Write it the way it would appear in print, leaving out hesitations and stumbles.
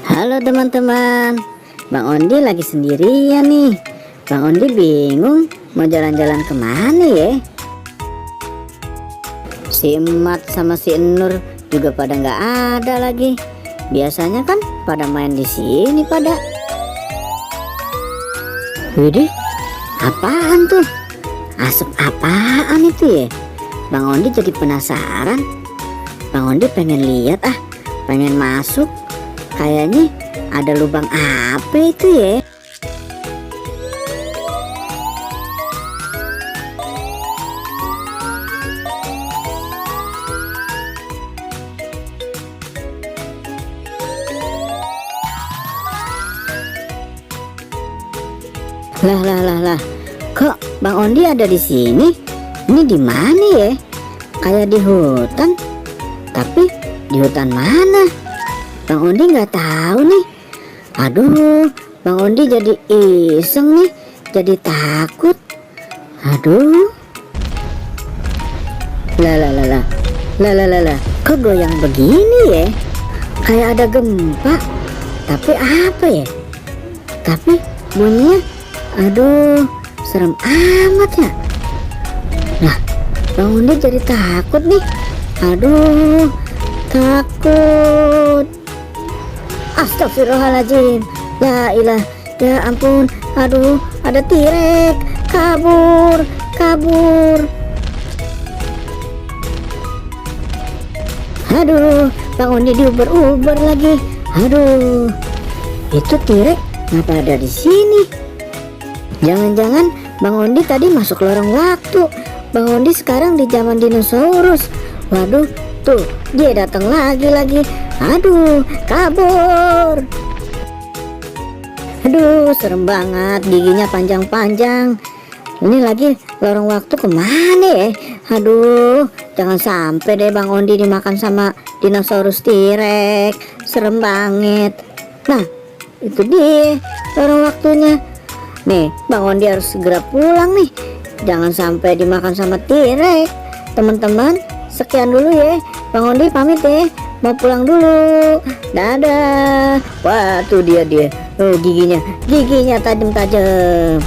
Halo teman-teman, Bang Ondi lagi sendirian nih. Bang Ondi bingung mau jalan-jalan kemana ya. Si Emat sama si Nur juga pada nggak ada lagi. Biasanya kan pada main di sini pada. Widih, apaan tuh? Asap apaan itu ya? Bang Ondi jadi penasaran. Bang Ondi pengen lihat pengen masuk. Kayaknya ada lubang apa itu ya? Lah, kok Bang Ondi ada di sini? Ini di mana ya? Kayak di hutan. Tapi di hutan mana? Bang Ondi nggak tahu nih. Aduh, Bang Ondi jadi iseng nih, jadi takut. Aduh. Lah. Kok goyang begini ya? Kayak ada gempa. Tapi apa ya? Tapi bunyinya, aduh, serem amat ya. Nah, Bang Ondi jadi takut nih. Aduh, takut. Astagfirullahaladzim. Ya ilah, ya ampun. Aduh, ada tirek. Kabur. Aduh, Bang Ondi diuber-uber lagi. Aduh, itu tirek ngapa ada di sini? Jangan-jangan Bang Ondi tadi masuk lorong waktu. Bang Ondi sekarang di zaman dinosaurus. Waduh, tuh dia datang lagi. Aduh, kabur. Aduh, serem banget, giginya panjang-panjang. Ini lagi lorong waktu kemana ya? Aduh, jangan sampai deh Bang Ondi dimakan sama dinosaurus T-Rex. Serem banget. Nah, itu dia lorong waktunya. Nih, Bang Ondi harus segera pulang nih. Jangan sampai dimakan sama T-Rex. Teman-teman, sekian dulu ya. Bang Ondi pamit ya. Mau pulang dulu. Dadah. Wah, tuh dia. Oh, giginya tajam-tajam.